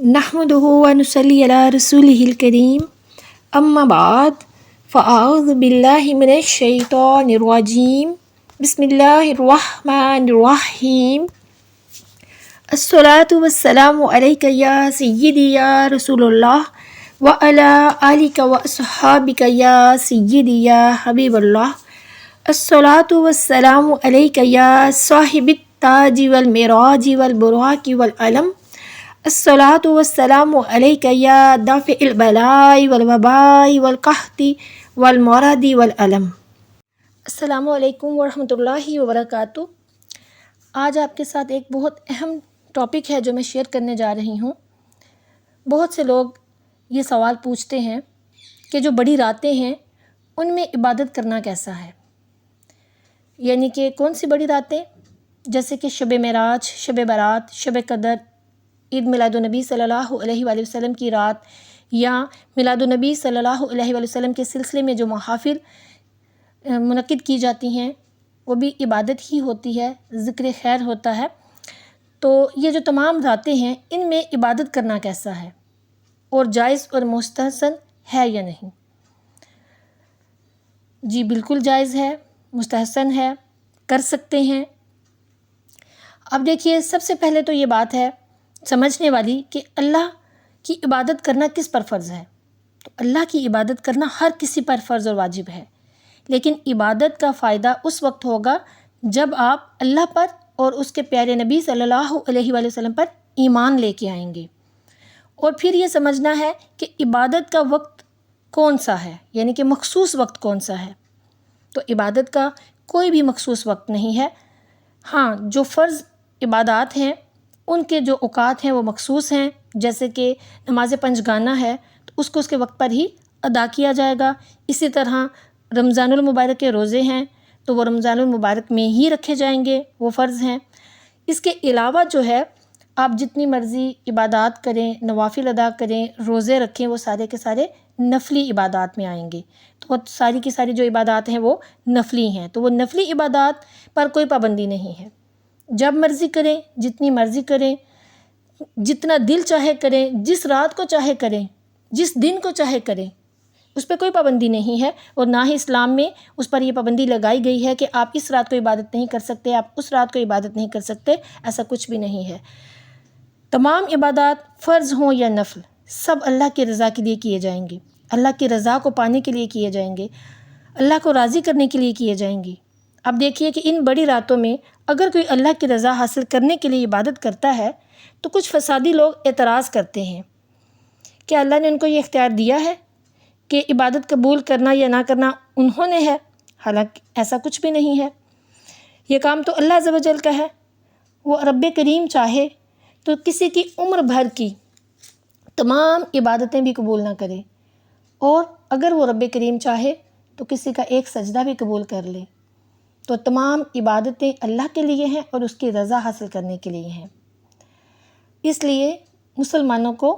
نحمده ونصلي على رسوله الكريم اما بعد فاعوذ باللہ من الشیطان الرجیم بسم اللہ الرحمن الرحیم الصلاة والسلام علیک یا سیدی یا رسول اللہ وعلی آلک واصحابک یا سیدی یا حبیب اللہ الصلاة والسلام علیک یا صاحب التاج والمراج والبراق والعلم الصلاة والسلام علیک یا دافع البلاء والوباء والقحط والمرض والعلم۔ السلام علیکم ورحمۃ اللہ وبرکاتہ۔ آج آپ کے ساتھ ایک بہت اہم ٹاپک ہے جو میں شیئر کرنے جا رہی ہوں۔ بہت سے لوگ یہ سوال پوچھتے ہیں کہ جو بڑی راتیں ہیں ان میں عبادت کرنا کیسا ہے، یعنی کہ کون سی بڑی راتیں، جیسے کہ شب معراج، شب برات، شب قدر، عید میلاد النبی صلی اللہ علیہ وآلہ وسلم کی رات، یا میلاد النبی صلی اللہ علیہ وآلہ وسلم کے سلسلے میں جو محافل منعقد کی جاتی ہیں وہ بھی عبادت ہی ہوتی ہے، ذکر خیر ہوتا ہے۔ تو یہ جو تمام راتیں ہیں ان میں عبادت کرنا کیسا ہے اور جائز اور مستحسن ہے یا نہیں؟ جی بالکل جائز ہے، مستحسن ہے، کر سکتے ہیں۔ اب دیکھیے، سب سے پہلے تو یہ بات ہے سمجھنے والی کہ اللہ کی عبادت کرنا کس پر فرض ہے۔ تو اللہ کی عبادت کرنا ہر کسی پر فرض اور واجب ہے، لیکن عبادت کا فائدہ اس وقت ہوگا جب آپ اللہ پر اور اس کے پیارے نبی صلی اللہ علیہ وآلہ وسلم پر ایمان لے کے آئیں گے۔ اور پھر یہ سمجھنا ہے کہ عبادت کا وقت کون سا ہے، یعنی کہ مخصوص وقت کون سا ہے۔ تو عبادت کا کوئی بھی مخصوص وقت نہیں ہے، ہاں جو فرض عبادات ہیں ان کے جو اوقات ہیں وہ مخصوص ہیں، جیسے کہ نماز پنجگانہ ہے تو اس کو اس کے وقت پر ہی ادا کیا جائے گا۔ اسی طرح رمضان المبارک کے روزے ہیں تو وہ رمضان المبارک میں ہی رکھے جائیں گے، وہ فرض ہیں۔ اس کے علاوہ جو ہے آپ جتنی مرضی عبادات کریں، نوافل ادا کریں، روزے رکھیں، وہ سارے کے سارے نفلی عبادات میں آئیں گے۔ تو وہ ساری کی ساری جو عبادات ہیں وہ نفلی ہیں، تو وہ نفلی عبادات پر کوئی پابندی نہیں ہے۔ جب مرضی کریں، جتنی مرضی کریں، جتنا دل چاہے کریں، جس رات کو چاہے کریں، جس دن کو چاہے کریں، اس پہ کوئی پابندی نہیں ہے۔ اور نہ ہی اسلام میں اس پر یہ پابندی لگائی گئی ہے کہ آپ اس رات کو عبادت نہیں کر سکتے، آپ اس رات کو عبادت نہیں کر سکتے، ایسا کچھ بھی نہیں ہے۔ تمام عبادات فرض ہوں یا نفل سب اللہ کی رضا کے لیے کیے جائیں گے، اللہ کی رضا کو پانے کے لیے کیے جائیں گے، اللہ کو راضی کرنے کے لیے کیے جائیں گے۔ اب دیکھیے کہ ان بڑی راتوں میں اگر کوئی اللہ کی رضا حاصل کرنے کے لیے عبادت کرتا ہے تو کچھ فسادی لوگ اعتراض کرتے ہیں کہ اللہ نے ان کو یہ اختیار دیا ہے کہ عبادت قبول کرنا یا نہ کرنا انہوں نے ہے، حالانکہ ایسا کچھ بھی نہیں ہے۔ یہ کام تو اللہ عز و جل کا ہے۔ وہ رب کریم چاہے تو کسی کی عمر بھر کی تمام عبادتیں بھی قبول نہ کرے، اور اگر وہ رب کریم چاہے تو کسی کا ایک سجدہ بھی قبول کر لے۔ تو تمام عبادتیں اللہ کے لیے ہیں اور اس کی رضا حاصل کرنے کے لیے ہیں۔ اس لیے مسلمانوں کو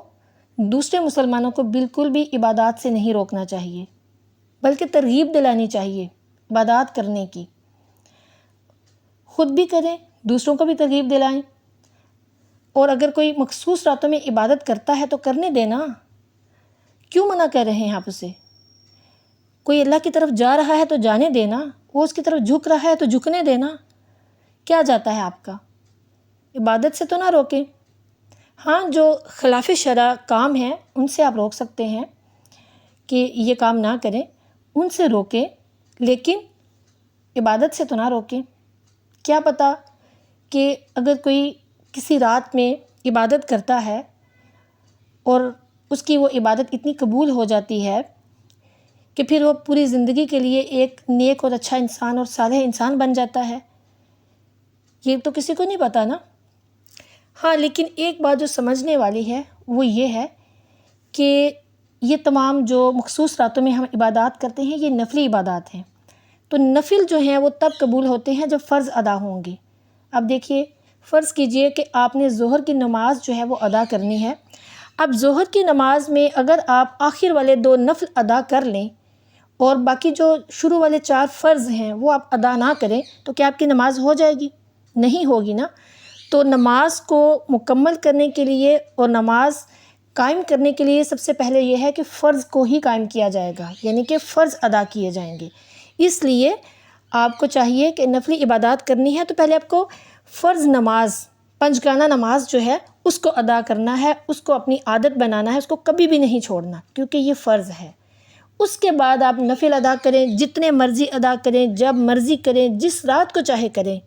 دوسرے مسلمانوں کو بالکل بھی عبادات سے نہیں روکنا چاہیے، بلکہ ترغیب دلانی چاہیے عبادات کرنے کی۔ خود بھی کریں، دوسروں کو بھی ترغیب دلائیں۔ اور اگر کوئی مخصوص راتوں میں عبادت کرتا ہے تو کرنے دینا، کیوں منع کر رہے ہیں آپ اسے؟ کوئی اللہ کی طرف جا رہا ہے تو جانے دینا، وہ اس کی طرف جھک رہا ہے تو جھکنے دینا، کیا جاتا ہے آپ کا؟ عبادت سے تو نہ روکیں۔ ہاں جو خلاف شرع کام ہیں ان سے آپ روک سکتے ہیں کہ یہ کام نہ کریں، ان سے روکیں، لیکن عبادت سے تو نہ روکیں۔ کیا پتہ کہ اگر کوئی کسی رات میں عبادت کرتا ہے اور اس کی وہ عبادت اتنی قبول ہو جاتی ہے کہ پھر وہ پوری زندگی کے لیے ایک نیک اور اچھا انسان اور صالح انسان بن جاتا ہے، یہ تو کسی کو نہیں پتہ نا۔ ہاں لیکن ایک بات جو سمجھنے والی ہے وہ یہ ہے کہ یہ تمام جو مخصوص راتوں میں ہم عبادات کرتے ہیں یہ نفلی عبادات ہیں۔ تو نفل جو ہیں وہ تب قبول ہوتے ہیں جب فرض ادا ہوں گے۔ اب دیکھیے، فرض کیجئے کہ آپ نے ظہر کی نماز جو ہے وہ ادا کرنی ہے۔ اب ظہر کی نماز میں اگر آپ آخر والے 2 نفل ادا کر لیں اور باقی جو شروع والے 4 فرض ہیں وہ آپ ادا نہ کریں تو کیا آپ کی نماز ہو جائے گی؟ نہیں ہوگی نا۔ تو نماز کو مکمل کرنے کے لیے اور نماز قائم کرنے کے لیے سب سے پہلے یہ ہے کہ فرض کو ہی قائم کیا جائے گا، یعنی کہ فرض ادا کیے جائیں گے۔ اس لیے آپ کو چاہیے کہ نفلی عبادات کرنی ہے تو پہلے آپ کو فرض نماز، پنجگانہ نماز جو ہے اس کو ادا کرنا ہے، اس کو اپنی عادت بنانا ہے، اس کو کبھی بھی نہیں چھوڑنا کیونکہ یہ فرض ہے۔ اس کے بعد آپ نفل ادا کریں، جتنے مرضی ادا کریں، جب مرضی کریں، جس رات کو چاہے کریں،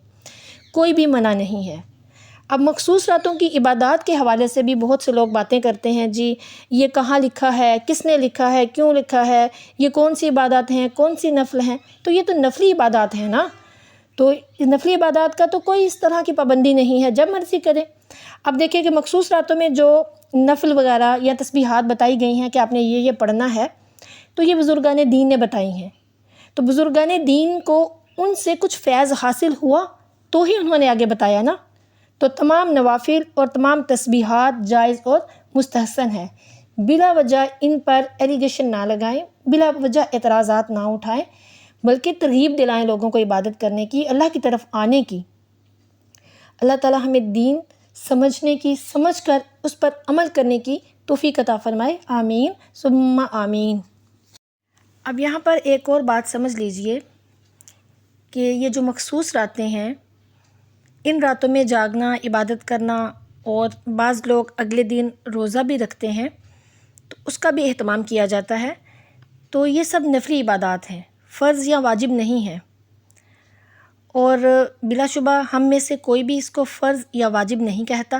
کوئی بھی منع نہیں ہے۔ اب مخصوص راتوں کی عبادات کے حوالے سے بھی بہت سے لوگ باتیں کرتے ہیں، جی یہ کہاں لکھا ہے، کس نے لکھا ہے، کیوں لکھا ہے، یہ کون سی عبادات ہیں، کون سی نفل ہیں؟ تو یہ تو نفلی عبادات ہیں نا، تو نفلی عبادات کا تو کوئی اس طرح کی پابندی نہیں ہے، جب مرضی کریں۔ اب دیکھیں کہ مخصوص راتوں میں جو نفل وغیرہ یا تسبیحات بتائی گئی ہیں کہ آپ نے یہ پڑھنا ہے، تو یہ بزرگان دین نے بتائی ہیں۔ تو بزرگان دین کو ان سے کچھ فیض حاصل ہوا تو ہی انہوں نے آگے بتایا نا۔ تو تمام نوافل اور تمام تسبیحات جائز اور مستحسن ہے، بلا وجہ ان پر ایلیگیشن نہ لگائیں، بلا وجہ اعتراضات نہ اٹھائیں، بلکہ ترغیب دلائیں لوگوں کو عبادت کرنے کی، اللہ کی طرف آنے کی۔ اللہ تعالی ہمیں دین سمجھنے کی، سمجھ کر اس پر عمل کرنے کی توفیق عطا فرمائے، آمین ثم آمین۔ اب یہاں پر ایک اور بات سمجھ لیجئے کہ یہ جو مخصوص راتیں ہیں، ان راتوں میں جاگنا، عبادت کرنا، اور بعض لوگ اگلے دن روزہ بھی رکھتے ہیں تو اس کا بھی اہتمام کیا جاتا ہے، تو یہ سب نفلی عبادات ہیں، فرض یا واجب نہیں ہے، اور بلا شبہ ہم میں سے کوئی بھی اس کو فرض یا واجب نہیں کہتا،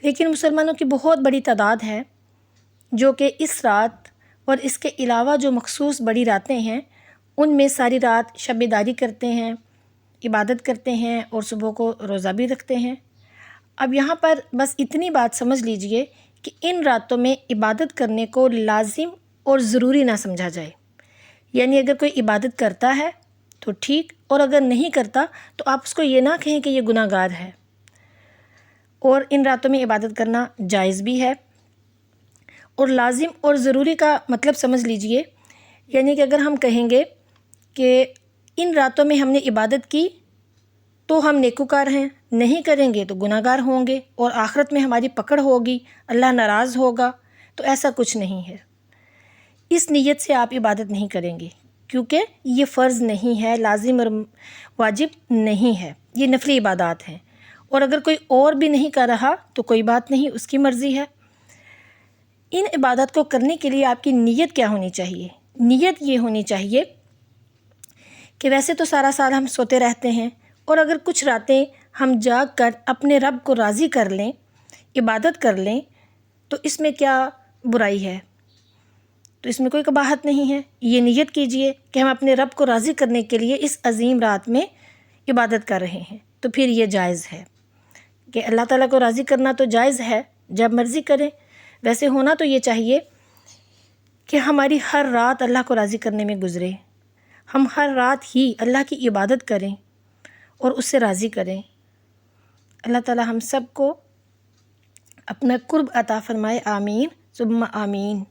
لیکن مسلمانوں کی بہت بڑی تعداد ہے جو کہ اس رات اور اس کے علاوہ جو مخصوص بڑی راتیں ہیں ان میں ساری رات شب بیداری کرتے ہیں، عبادت کرتے ہیں، اور صبح کو روزہ بھی رکھتے ہیں۔ اب یہاں پر بس اتنی بات سمجھ لیجئے کہ ان راتوں میں عبادت کرنے کو لازم اور ضروری نہ سمجھا جائے، یعنی اگر کوئی عبادت کرتا ہے تو ٹھیک، اور اگر نہیں کرتا تو آپ اس کو یہ نہ کہیں کہ یہ گناہ گار ہے۔ اور ان راتوں میں عبادت کرنا جائز بھی ہے، اور لازم اور ضروری کا مطلب سمجھ لیجئے، یعنی کہ اگر ہم کہیں گے کہ ان راتوں میں ہم نے عبادت کی تو ہم نیکوکار ہیں، نہیں کریں گے تو گناہ گار ہوں گے اور آخرت میں ہماری پکڑ ہوگی، اللہ ناراض ہوگا، تو ایسا کچھ نہیں ہے۔ اس نیت سے آپ عبادت نہیں کریں گے کیونکہ یہ فرض نہیں ہے، لازم اور واجب نہیں ہے، یہ نفلی عبادات ہیں، اور اگر کوئی اور بھی نہیں کر رہا تو کوئی بات نہیں، اس کی مرضی ہے۔ ان عبادت کو کرنے کے لیے آپ کی نیت کیا ہونی چاہیے؟ نیت یہ ہونی چاہیے کہ ویسے تو سارا سال ہم سوتے رہتے ہیں، اور اگر کچھ راتیں ہم جاگ کر اپنے رب کو راضی کر لیں، عبادت کر لیں، تو اس میں کیا برائی ہے؟ تو اس میں کوئی قباحت نہیں ہے۔ یہ نیت کیجئے کہ ہم اپنے رب کو راضی کرنے کے لیے اس عظیم رات میں عبادت کر رہے ہیں، تو پھر یہ جائز ہے کہ اللہ تعالیٰ کو راضی کرنا تو جائز ہے، جب مرضی کریں۔ ویسے ہونا تو یہ چاہیے کہ ہماری ہر رات اللہ کو راضی کرنے میں گزرے، ہم ہر رات ہی اللہ کی عبادت کریں اور اس سے راضی کریں۔ اللہ تعالیٰ ہم سب کو اپنا قرب عطا فرمائے، آمین ثم آمین۔